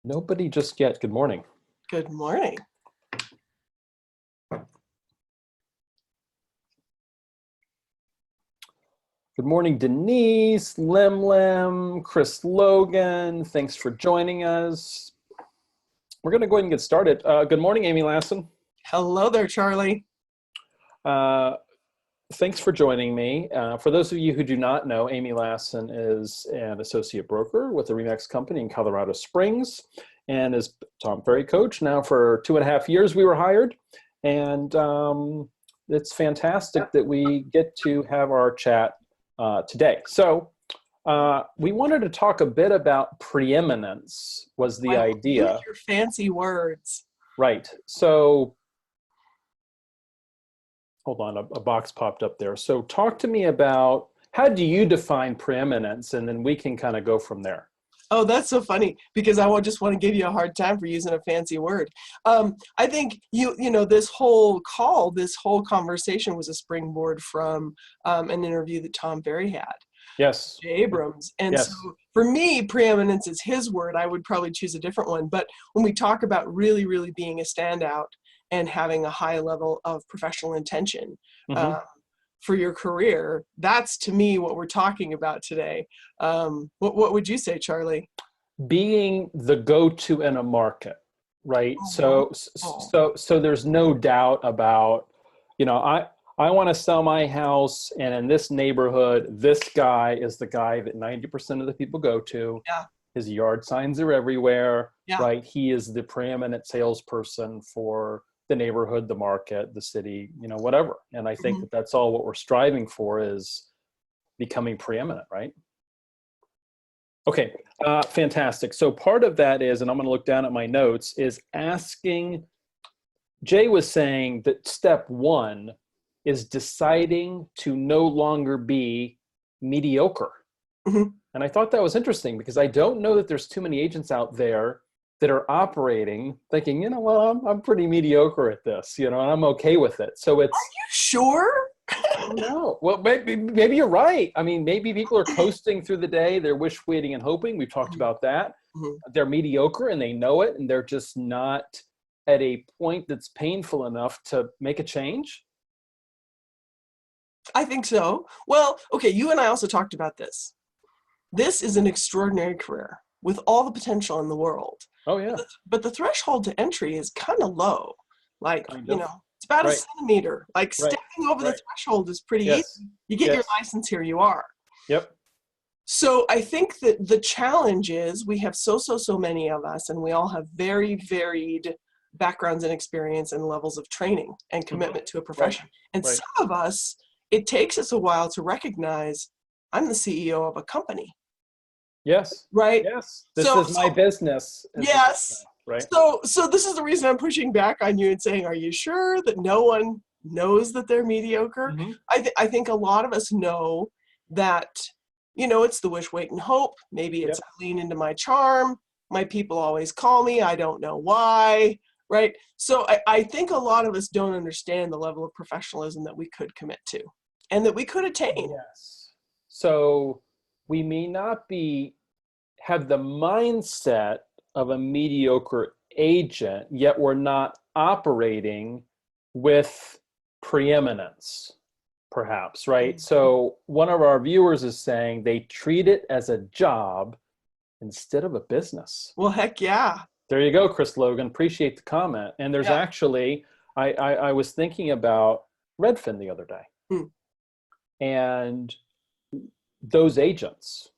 Nobody just yet. Good morning. Good morning. Good morning, Denise, Lim, Chris Logan. Thanks for joining us. We're going to go ahead and get started. Good morning, Amy Lassen. Hello there, Charlie. Thanks for joining me. For those of you who do not know, Amy Lassen is an associate broker with the RE/MAX company in Colorado Springs and is Tom Ferry coach. Now for 2.5 years we were hired, and it's fantastic that we get to have our chat today. So we wanted to talk a bit about preeminence was the idea. Use your fancy words. Right. So hold on, a box popped up there. So talk to me about, how do you define preeminence? And then we can kind of go from there. Oh, that's so funny, because I just want to give you a hard time for using a fancy word. I think, this whole conversation was a springboard from an interview that Tom Ferry had. Yes. Abrams. And yes. So for me, preeminence is his word. I would probably choose a different one. But when we talk about really, really being a standout and having a high level of professional intention for your career, that's to me what we're talking about today. What would you say, Charlie? Being the go-to in a market, right? So there's no doubt about, I want to sell my house, and in this neighborhood, this guy is the guy that 90% of the people go to. Yeah. His yard signs are everywhere, yeah. right? He is the preeminent salesperson for the neighborhood, the market, the city, whatever. And I think that that's all what we're striving for, is becoming preeminent, right? Okay, fantastic. So part of that is, and I'm going to look down at my notes, is asking, Jay was saying that step one is deciding to no longer be mediocre. And I thought that was interesting, because I don't know that there's too many agents out there that are operating thinking, well, I'm pretty mediocre at this, and I'm okay with it. So it's— Are you sure? No. Well, maybe you're right. I mean, maybe people are coasting through the day. They're wish, waiting, and hoping. We've talked about that. They're mediocre and they know it, and they're just not at a point that's painful enough to make a change. I think so. Well, okay, you and I also talked about this. This is an extraordinary career with all the potential in the world. Oh, yeah. But the threshold to entry is kind of low. Like, it's about Right. a centimeter. Like stepping over the threshold is pretty easy. You get your license, here you are. Yep. So I think that the challenge is, we have so many of us, and we all have very varied backgrounds and experience and levels of training and commitment to a profession. And some of us, it takes us a while to recognize, I'm the CEO of a company. Yes. Right. Yes. This is my business. Yes. Right. So this is the reason I'm pushing back on you and saying, are you sure that no one knows that they're mediocre? I think a lot of us know that, it's the wish, wait, and hope. Maybe it's I lean into my charm. My people always call me. I don't know why. Right. So I think a lot of us don't understand the level of professionalism that we could commit to and that we could attain. Yes. So we may not have the mindset of a mediocre agent, yet we're not operating with preeminence, perhaps, right? So one of our viewers is saying they treat it as a job instead of a business. Well, heck yeah. There you go, Chris Logan. Appreciate the comment. And there's actually, I was thinking about Redfin the other day. And those agents,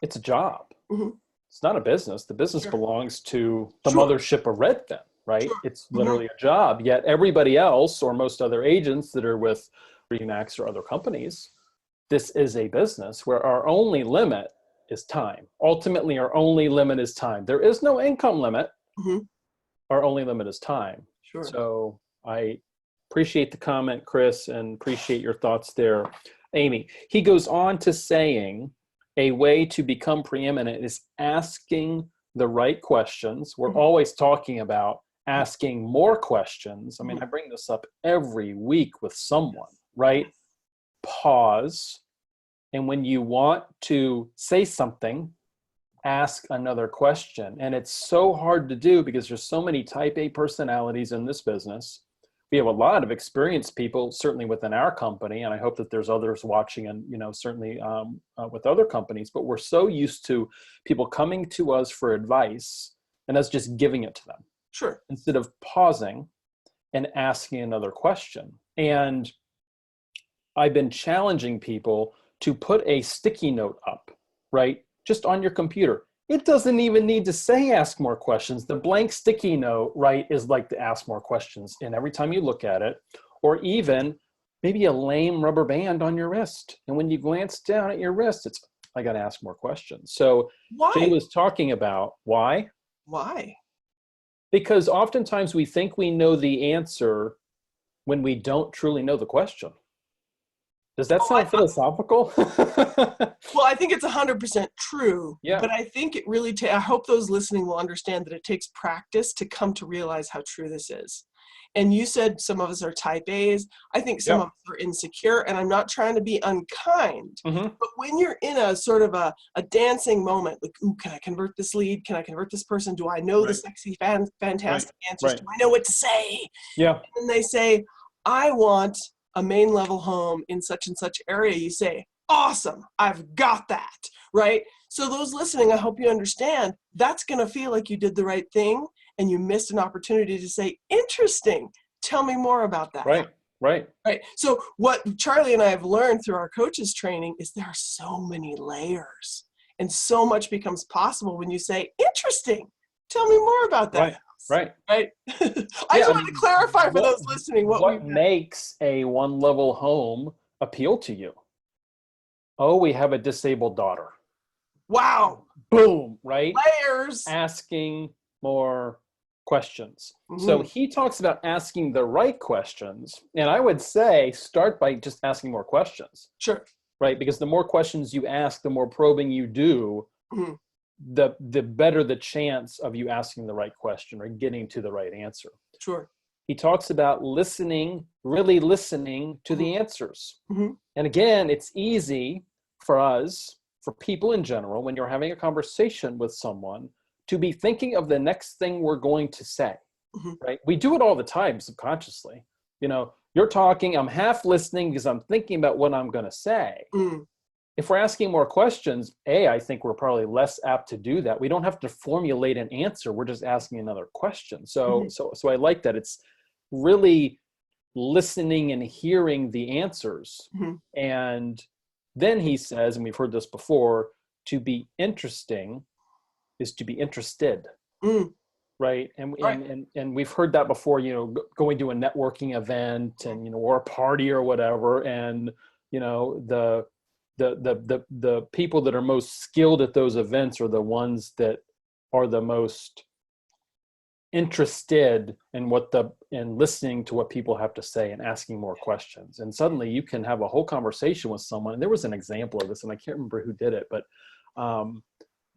it's a job. It's not a business. The business belongs to the mothership of Redfin, right? It's literally a job. Yet everybody else, or most other agents that are with RE/MAX or other companies, this is a business where our only limit is time. Ultimately, our only limit is time. There is no income limit. Our only limit is time. Sure. So I appreciate the comment, Chris, and appreciate your thoughts there, Amy. He goes on to saying, a way to become preeminent is asking the right questions. We're always talking about asking more questions. I mean, I bring this up every week with someone, right? Pause. And when you want to say something, ask another question. And it's so hard to do because there's so many type A personalities in this business. We have a lot of experienced people, certainly within our company, and I hope that there's others watching, and certainly with other companies. But we're so used to people coming to us for advice, and us just giving it to them, Sure, instead of pausing and asking another question. And I've been challenging people to put a sticky note up, right, just on your computer. It doesn't even need to say ask more questions. The blank sticky note, right, is like to ask more questions. And every time you look at it, or even maybe a lame rubber band on your wrist. And when you glance down at your wrist, it's, I got to ask more questions. So Jay why? was talking about why. Why? Because oftentimes we think we know the answer when we don't truly know the question. Does that sound philosophical? Well, I think it's 100% true, Yeah. but I think it really, I hope those listening will understand that it takes practice to come to realize how true this is. And you said some of us are type A's. I think some of us are insecure, and I'm not trying to be unkind, but when you're in a sort of a dancing moment, like, ooh, can I convert this lead? Can I convert this person? Do I know the sexy, fantastic answers? Do I know what to say? Yeah. And they say, I want a main level home in such and such area. You say, awesome, I've got that, right? So those listening, I hope you understand, that's going to feel like you did the right thing and you missed an opportunity to say, interesting, tell me more about that. Right. So what Charlie and I have learned through our coaches training is there are so many layers, and so much becomes possible when you say, interesting, tell me more about that. Right. I just wanted to clarify for those listening what makes a one-level home appeal to you. Oh, we have a disabled daughter. Wow. Boom, right? Layers. Asking more questions. So he talks about asking the right questions. And I would say start by just asking more questions. Sure. Right? Because the more questions you ask, the more probing you do, the better the chance of you asking the right question or getting to the right answer. Sure. He talks about listening, really listening to the answers. And again, it's easy for us, for people in general, when you're having a conversation with someone, to be thinking of the next thing we're going to say, right? We do it all the time subconsciously. You're talking, I'm half listening because I'm thinking about what I'm going to say. If we're asking more questions, I think we're probably less apt to do that. We don't have to formulate an answer. We're just asking another question. So I like that. It's really listening and hearing the answers. And then he says, and we've heard this before, to be interesting is to be interested. Right. And we've heard that before, going to a networking event and, or a party or whatever. And, the people that are most skilled at those events are the ones that are the most interested in listening to what people have to say and asking more questions. And suddenly you can have a whole conversation with someone. And there was an example of this, and I can't remember who did it, but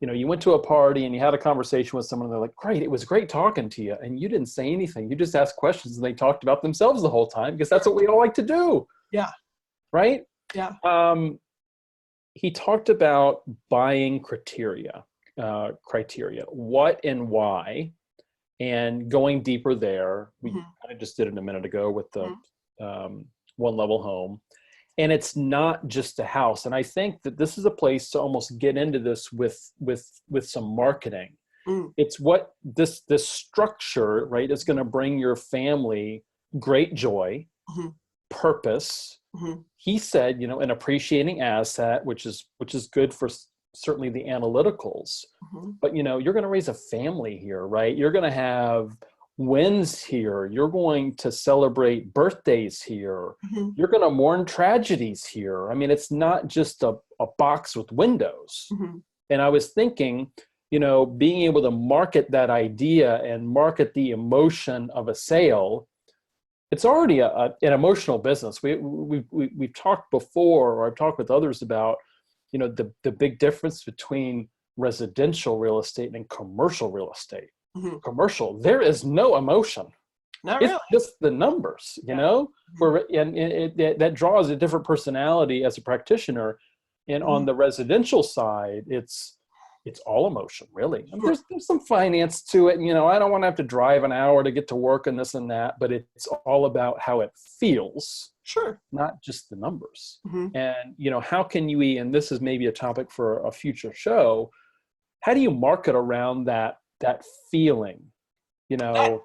you went to a party and you had a conversation with someone and they're like, great, it was great talking to you. And you didn't say anything. You just asked questions and they talked about themselves the whole time because that's what we all like to do. Yeah. Right? Yeah. He talked about buying criteria, what and why, and going deeper there. We kind of just did it a minute ago with the one level home. And it's not just a house. And I think that this is a place to almost get into this with some marketing. It's what this structure, right, is going to bring your family great joy, purpose. He said, an appreciating asset, which is good for certainly the analyticals, but you're going to raise a family here, right? You're going to have wins here. You're going to celebrate birthdays here. You're going to mourn tragedies here. I mean, it's not just a box with windows. And I was thinking, being able to market that idea and market the emotion of a sale, it's already an emotional business. We've talked before, or I've talked with others about, the big difference between residential real estate and commercial real estate. Commercial, there is no emotion. Not it's really. just the numbers, that draws a different personality as a practitioner. And on the residential side, it's, it's all emotion, really. Sure. There's some finance to it. You know, I don't want to have to drive an hour to get to work and this and that, but it's all about how it feels, Sure. not just the numbers. Mm-hmm. And, you know, how can you, and this is maybe a topic for a future show, how do you market around that feeling? You know,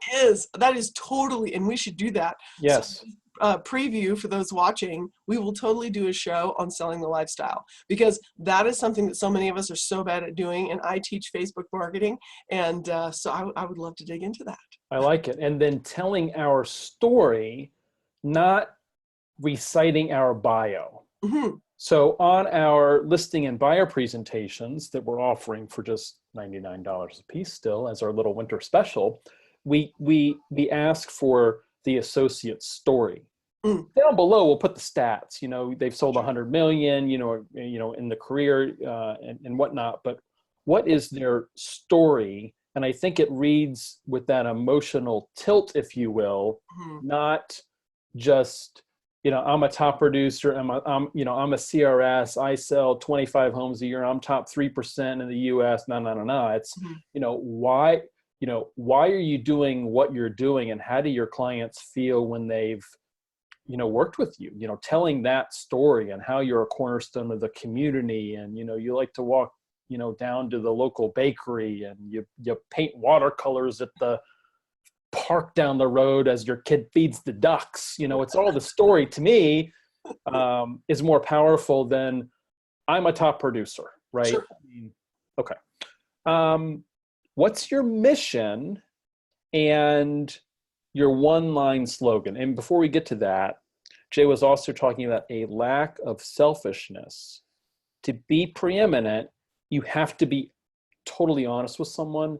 that is totally, and we should do that. yes. So, preview for those watching, we will totally do a show on selling the lifestyle, because that is something that so many of us are so bad at doing. And I teach Facebook marketing. And so I would love to dig into that. I like it. And then telling our story, not reciting our bio. Mm-hmm. So on our listing and buyer presentations that we're offering for just $99 a piece still as our little winter special, we ask for the associate's story. Down below, we'll put the stats. You know, they've sold 100 million. You know, in the career and whatnot. But what is their story? And I think it reads with that emotional tilt, if you will, not just, you know, I'm a top producer. I'm a CRS. I sell 25 homes a year. I'm top 3% in the U.S. No. It's, you know, why are you doing what you're doing, and how do your clients feel when they've, you know, worked with you? You know, telling that story and how you're a cornerstone of the community, and, you know, you like to walk, you know, down to the local bakery, and you paint watercolors at the park down the road as your kid feeds the ducks. You know, it's all the story to me is more powerful than I'm a top producer, right? Sure. I mean, okay. What's your mission and your one-line slogan? And before we get to that, Jay was also talking about a lack of selfishness. To be preeminent, you have to be totally honest with someone,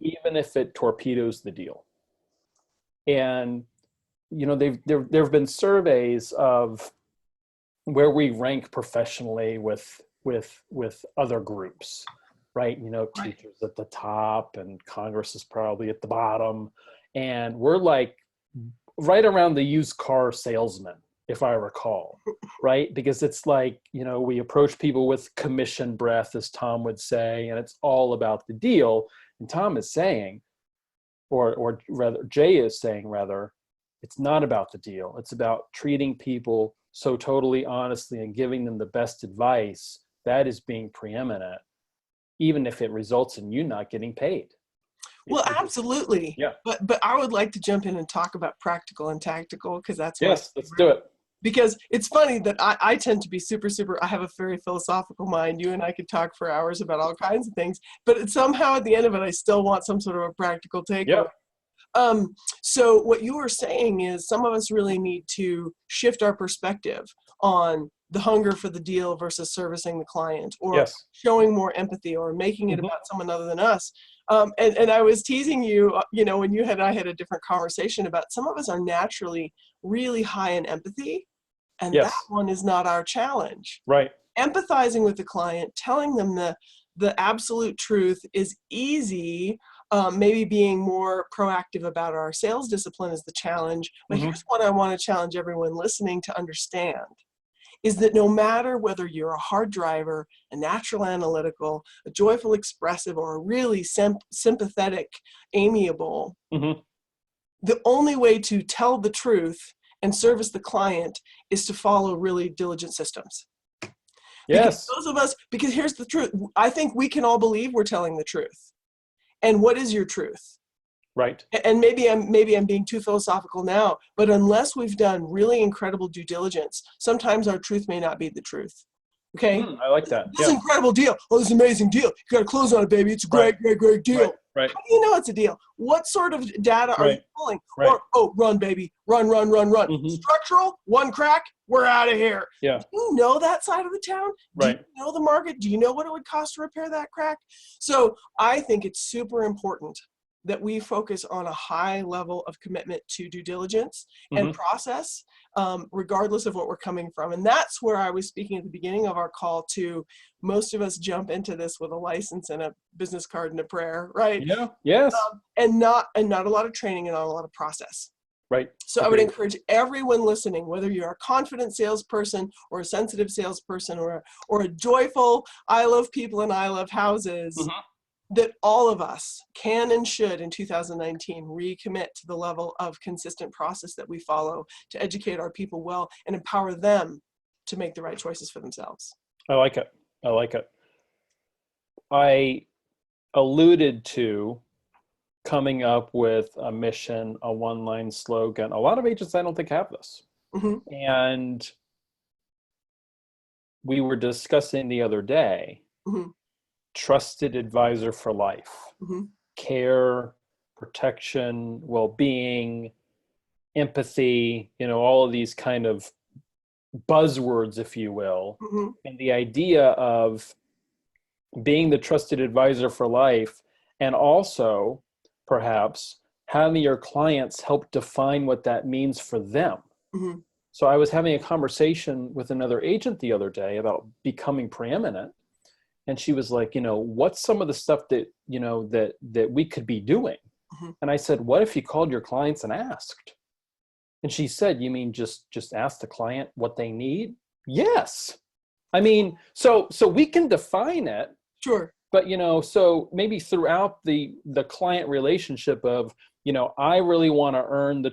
even if it torpedoes the deal. And, you know, there have been surveys of where we rank professionally with other groups, right? You know, teachers at the top, and Congress is probably at the bottom. And we're like right around the used car salesman, if I recall, right? Because it's like, you know, we approach people with commission breath, as Tom would say, and it's all about the deal. And Tom is saying, or rather, Jay is saying, rather, it's not about the deal. It's about treating people so totally honestly and giving them the best advice. That is being preeminent, even if it results in you not getting paid. Well, absolutely. Yeah. But I would like to jump in and talk about practical and tactical, because that's yes, let's do it. Because it's funny that I tend to be super, I have a very philosophical mind. You and I could talk for hours about all kinds of things, but somehow at the end of it, I still want some sort of a practical takeaway. Yeah. So what you were saying is some of us really need to shift our perspective on the hunger for the deal versus servicing the client, or showing more empathy, or making it about someone other than us. And I was teasing you, you know, when I had a different conversation about some of us are naturally really high in empathy, and that one is not our challenge. Right. Empathizing with the client, telling them the absolute truth is easy. Maybe being more proactive about our sales discipline is the challenge. But here's what I want to challenge everyone listening to understand, is that no matter whether you're a hard driver, a natural analytical, a joyful expressive, or a really sympathetic, amiable, the only way to tell the truth and service the client is to follow really diligent systems. Yes. Because here's the truth. I think we can all believe we're telling the truth. And what is your truth? Right. And maybe I'm being too philosophical now, but unless we've done really incredible due diligence, sometimes our truth may not be the truth. Okay? I like that. This is an incredible deal. Oh, this is an amazing deal. You got to close on it, baby. It's a great deal. Right. How do you know it's a deal? What sort of data are you pulling? Or, run, baby. Run. Structural, one crack, we're out of here. Yeah. Do you know that side of the town? Right. Do you know the market? Do you know what it would cost to repair that crack? So I think it's super important that we focus on a high level of commitment to due diligence and process, regardless of what we're coming from. And that's where I was speaking at the beginning of our call to most of us jump into this with a license and a business card and a prayer, right? Yeah. Yes. And not a lot of training and not a lot of process. Right. So I would Agreed. encourage everyone listening, whether you're a confident salesperson or a sensitive salesperson or a joyful, I love people and I love houses, Mhm. that all of us can and should in 2019 recommit to the level of consistent process that we follow to educate our people well and empower them to make the right choices for themselves. I like it. I like it. I alluded to coming up with a mission, a one-line slogan. A lot of agents, I don't think, have this. Mm-hmm. And we were discussing the other day, Mm-hmm. trusted advisor for life, Mm-hmm. care, protection, well-being, empathy, all of these kind of buzzwords, if you will. Mm-hmm. And the idea of being the trusted advisor for life, and also perhaps having your clients help define what that means for them. Mm-hmm. So I was having a conversation with another agent the other day about becoming preeminent. And she was like, what's some of the stuff that, that we could be doing? Mm-hmm. And I said, what if you called your clients and asked? And she said, you mean just ask the client what they need? Yes. I mean, so we can define it. Sure. But, so maybe throughout the client relationship of, I really want to earn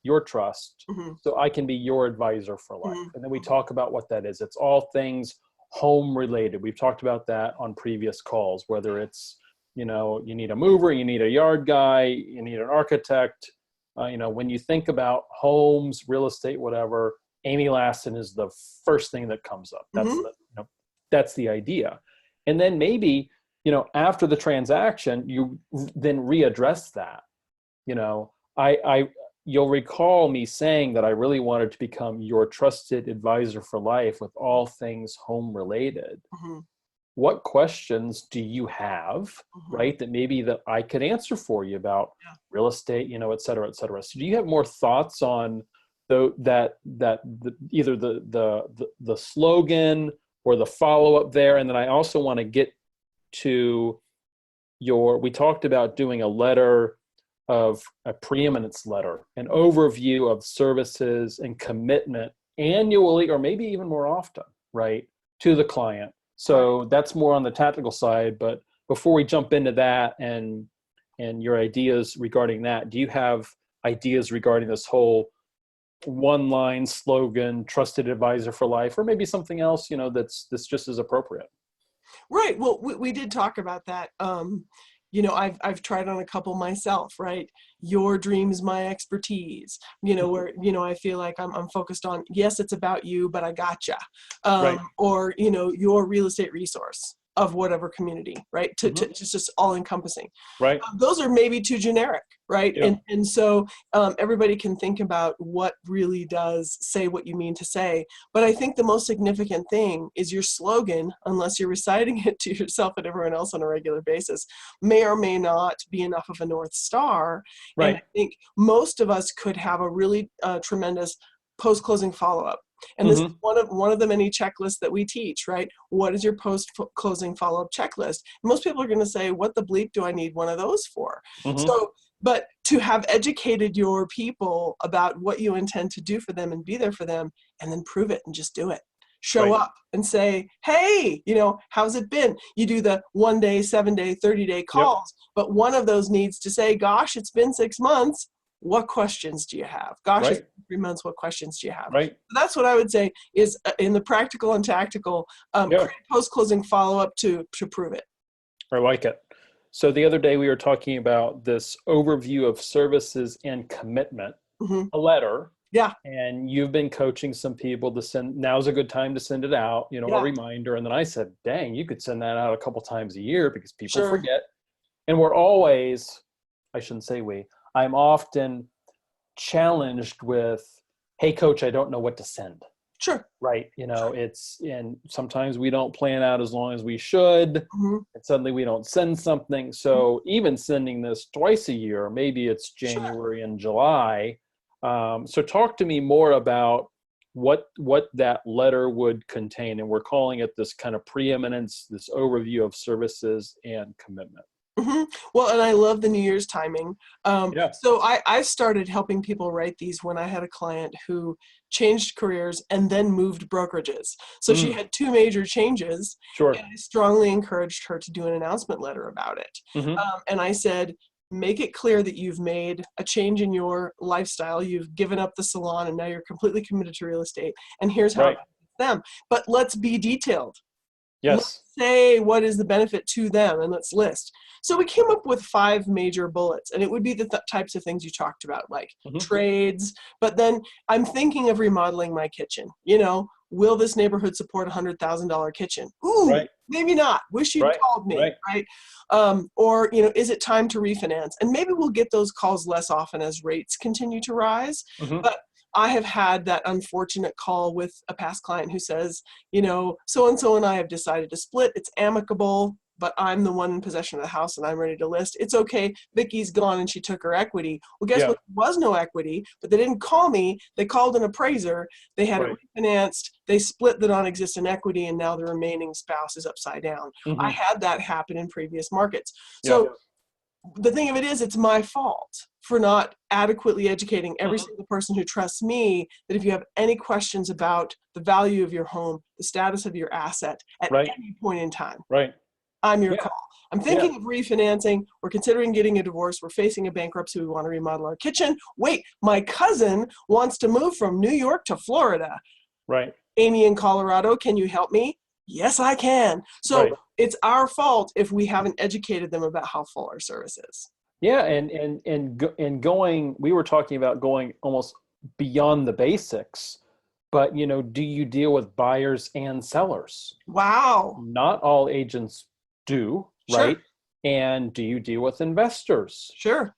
your trust, Mm-hmm. so I can be your advisor for life. Mm-hmm. And then we talk about what that is. It's all things home related. We've talked about that on previous calls, whether it's, you need a mover, you need a yard guy, you need an architect. When you think about homes, real estate, whatever, Amy Lassen is the first thing that comes up. That's Mm-hmm. that's the idea. And then maybe, after the transaction, you then readdress that. You'll recall me saying that I really wanted to become your trusted advisor for life with all things home related. Mm-hmm. What questions do you have, Mm-hmm. right, that maybe that I could answer for you about Yeah. real estate, et cetera, et cetera. So do you have more thoughts on either the slogan or the follow-up there? And then I also want to get to we talked about doing a preeminence letter, an overview of services and commitment annually, or maybe even more often, right, to the client. So that's more on the tactical side. But before we jump into that and your ideas regarding that, do you have ideas regarding this whole one-line slogan, trusted advisor for life, or maybe something else, that's just as appropriate? Right. Well, we did talk about that. I've tried on a couple myself, right? Your dreams, my expertise, where, I feel like I'm focused on, yes, it's about you, but I gotcha. Right. Or, your real estate resource of whatever community, right? To just all encompassing. Right. Those are maybe too generic, right? Yeah. And so everybody can think about what really does say what you mean to say. But I think the most significant thing is your slogan, unless you're reciting it to yourself and everyone else on a regular basis, may or may not be enough of a North Star. Right. And I think most of us could have a really tremendous post-closing follow-up. And this is one of the many checklists that we teach, right? What is your post-closing follow-up checklist? Most people are going to say, what the bleep do I need one of those for? So, but to have educated your people about what you intend to do for them and be there for them, and then prove it and just do it. Show up and say, hey, how's it been? You do the 1 day, 7 day, 30-day calls, but one of those needs to say, gosh, it's been 6 months. What questions do you have? Gosh, it's been 3 months. What questions do you have? Right. So that's what I would say is in the practical and tactical, post-closing follow-up to prove it. I like it. So the other day we were talking about this overview of services and commitment, a letter. Yeah. And you've been coaching some people to send, now's a good time to send it out, a reminder. And then I said, dang, you could send that out a couple times a year because people forget. And we're always, I shouldn't say I'm often challenged with, hey coach, I don't know what to send. Sure. Right. And sometimes we don't plan out as long as we should. And suddenly we don't send something. So even sending this twice a year, maybe it's January and July. So talk to me more about what that letter would contain. And we're calling it this kind of preeminence, this overview of services and commitment. Well, and I love the New Year's timing. Yeah. So I started helping people write these when I had a client who changed careers and then moved brokerages. So she had two major changes, Sure. and I strongly encouraged her to do an announcement letter about it. And I said, make it clear that you've made a change in your lifestyle. You've given up the salon and now you're completely committed to real estate. And here's how it benefits them. But let's be detailed. Let's Yes. say what is the benefit to them, and let's list. So we came up with 5 major bullets, and it would be the types of things you talked about, like trades. But then I'm thinking of remodeling my kitchen. You know, will this neighborhood support $100,000 kitchen? Ooh, maybe not. Wish you'd called me, right? Or, you know, is it time to refinance? And maybe we'll get those calls less often as rates continue to rise. But I have had that unfortunate call with a past client who says, you know, so-and-so and I have decided to split. It's amicable, but I'm the one in possession of the house and I'm ready to list. It's okay. Vicky's gone and she took her equity. Well, guess what? There was no equity, but they didn't call me. They called an appraiser. They had it refinanced. They split the non-existent equity, and now the remaining spouse is upside down. I had that happen in previous markets. So the thing of it is, it's my fault for not adequately educating every single person who trusts me that if you have any questions about the value of your home, the status of your asset at any point in time, I'm your call. I'm thinking of refinancing. We're considering getting a divorce. We're facing a bankruptcy. We want to remodel our kitchen. Wait, my cousin wants to move from New York to Florida. Amy in Colorado, can you help me? Yes, I can. So it's our fault if we haven't educated them about how full our service is. Yeah, and going, we were talking about going almost beyond the basics, but you know, do you deal with buyers and sellers? Wow. Not all agents do, right? And do you deal with investors? Sure.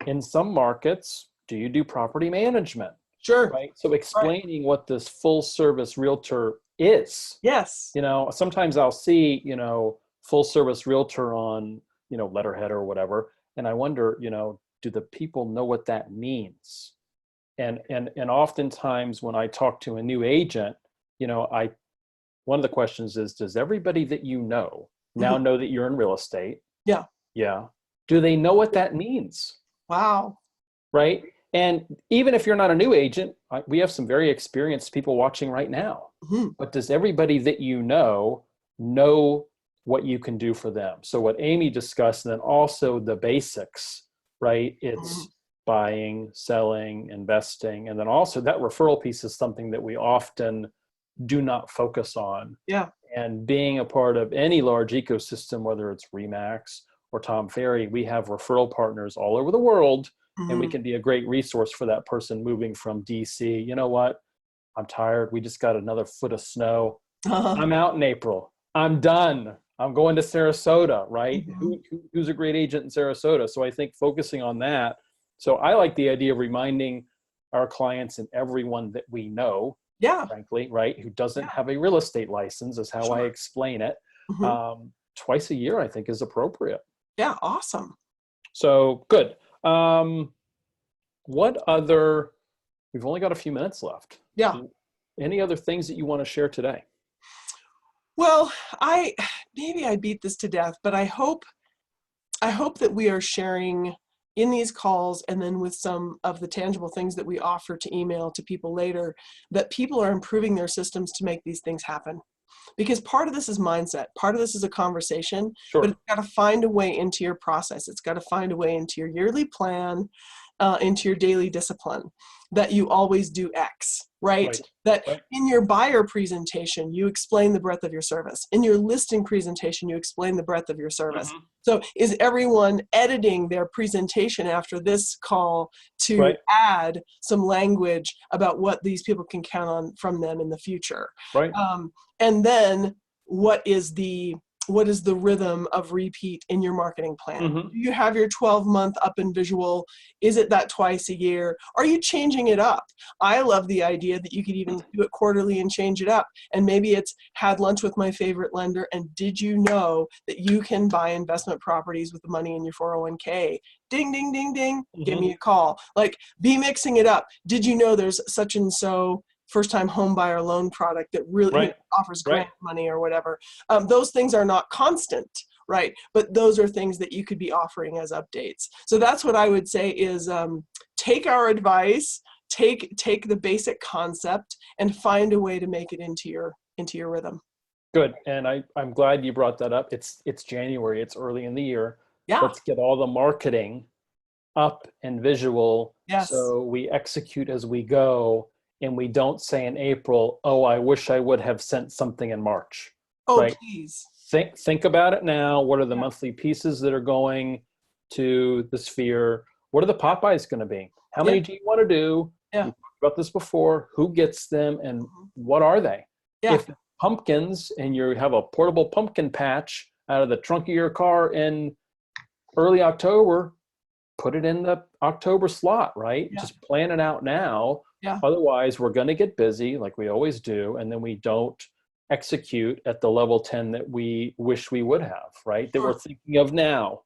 In some markets, do you do property management? Sure. Right. So explaining what this full service realtor is. Yes. You know, sometimes I'll see, you know, full service realtor on, you know, letterhead or whatever. And I wonder, you know, do the people know what that means? And oftentimes when I talk to a new agent, you know, one of the questions is, does everybody that you know now know that you're in real estate? Yeah. Yeah. Do they know what that means? Wow. Right. And even if you're not a new agent, we have some very experienced people watching right now. But does everybody that you know what you can do for them? So what Amy discussed, and then also the basics, right? It's buying, selling, investing. And then also that referral piece is something that we often do not focus on. Yeah. And being a part of any large ecosystem, whether it's Remax or Tom Ferry, we have referral partners all over the world. And we can be a great resource for that person moving from DC. You know what? I'm tired. We just got another foot of snow. I'm out in April. I'm done. I'm going to Sarasota, right? Who's a great agent in Sarasota? So I think focusing on that. So I like the idea of reminding our clients and everyone that we know, frankly, right, who doesn't have a real estate license, is how I explain it. Twice a year, I think, is appropriate. Yeah, awesome. So good. What other, we've only got a few minutes left. Yeah. Any other things that you want to share today? Well, maybe I beat this to death, but I hope that we are sharing in these calls, and then with some of the tangible things that we offer to email to people later, that people are improving their systems to make these things happen. Because part of this is mindset, part of this is a conversation, but it's got to find a way into your process. It's got to find a way into your yearly plan, into your daily discipline, that you always do X, right? That in your buyer presentation, you explain the breadth of your service. In your listing presentation, you explain the breadth of your service. So is everyone editing their presentation after this call to add some language about what these people can count on from them in the future? And then what is the rhythm of repeat in your marketing plan? Do you have your 12-month up and visual? Is it that twice a year? Are you changing it up? I love the idea that you could even do it quarterly and change it up. And maybe it's had lunch with my favorite lender, and did you know that you can buy investment properties with the money in your 401k? Ding, ding, ding, ding. Give me a call. Like, be mixing it up. Did you know there's such and so first-time home buyer loan product that really offers grant money or whatever? Those things are not constant, right? But those are things that you could be offering as updates. So that's what I would say is take our advice, take the basic concept and find a way to make it into your rhythm. Good. And I'm glad you brought that up. It's January, it's early in the year. Yeah. Let's get all the marketing up and visual. Yes. So we execute as we go, and we don't say in April, oh, I wish I would have sent something in March. Oh, right? please. Think about it now. What are the monthly pieces that are going to the Sphere? What are the Popeyes going to be? How many do you want to do? Yeah. We talked about this before. Who gets them and what are they? Yeah. If pumpkins and you have a portable pumpkin patch out of the trunk of your car in early October, put it in the October slot, right? Yeah. Just plan it out now. Yeah. Otherwise, we're going to get busy like we always do, and then we don't execute at the level 10 that we wish we would have, right? That we're thinking of now.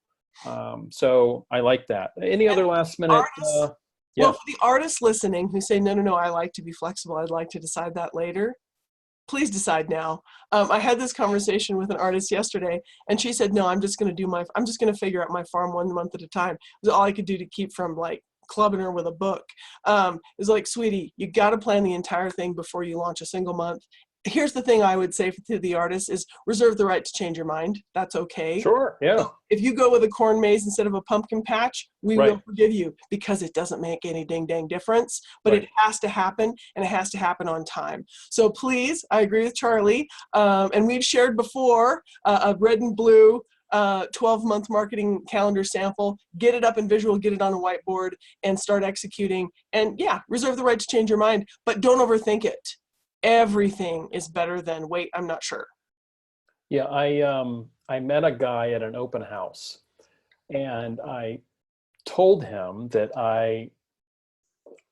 So I like that. Any other last minute? Well, for the artists listening who say, no, I like to be flexible, I'd like to decide that later. Please decide now. I had this conversation with an artist yesterday, and she said, no, I'm just going to figure out my farm 1 month at a time. It was all I could do to keep from like clubbing her with a book. It was like, sweetie, you got to plan the entire thing before you launch a single month. Here's the thing I would say to the artist is reserve the right to change your mind. That's okay. Sure, yeah. So if you go with a corn maze instead of a pumpkin patch, we will forgive you because it doesn't make any ding dang difference, but it has to happen, and it has to happen on time. So please, I agree with Charlie, and we've shared before a red and blue 12-month marketing calendar sample. Get it up in visual, get it on a whiteboard, and start executing. And yeah, reserve the right to change your mind, but don't overthink it. Everything is better than wait, I'm not sure. Yeah, I met a guy at an open house, and I told him that I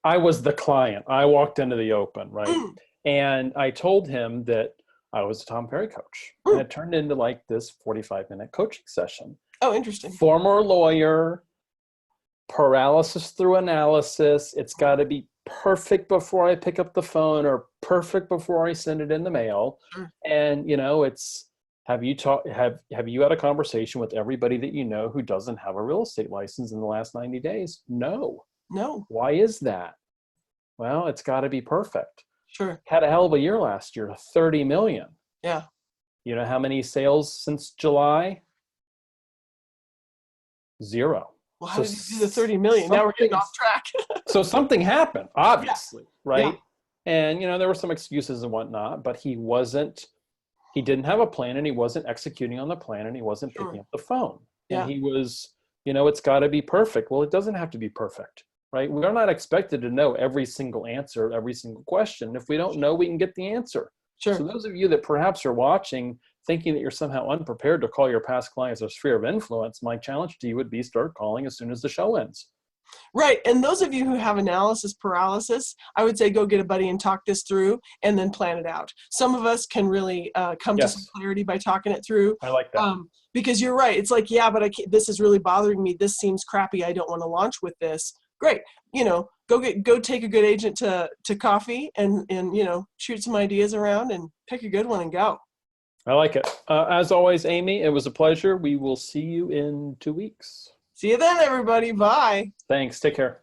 was the client. I walked into the open, right? And I told him that I was a Tom Ferry coach. And it turned into like this 45-minute coaching session. Oh, interesting. Former lawyer, paralysis through analysis. It's got to be perfect before I pick up the phone or perfect before I send it in the mail. And it's, have you had a conversation with everybody that you know who doesn't have a real estate license in the last 90 days? No. Why is that? Well, it's got to be perfect. Sure. Had a hell of a year last year, 30 million. Yeah. You know how many sales since July? 0. Well, how did you do the 30 million? Now we're getting off track. So something happened, obviously, right? Yeah. And, there were some excuses and whatnot, but he didn't have a plan, and he wasn't executing on the plan, and he wasn't picking up the phone. And he was, it's got to be perfect. Well, it doesn't have to be perfect, right? We're not expected to know every single answer, every single question. If we don't know, we can get the answer. Sure. So those of you that perhaps are watching, thinking that you're somehow unprepared to call your past clients a sphere of influence, my challenge to you would be start calling as soon as the show ends. Right. And those of you who have analysis paralysis, I would say go get a buddy and talk this through and then plan it out. Some of us can really come to some clarity by talking it through. I like that. Because you're right. It's like, yeah, but this is really bothering me. This seems crappy. I don't want to launch with this. Great. Go take a good agent to coffee and shoot some ideas around and pick a good one and go. I like it. As always, Amy, it was a pleasure. We will see you in 2 weeks. See you then, everybody. Bye. Thanks. Take care.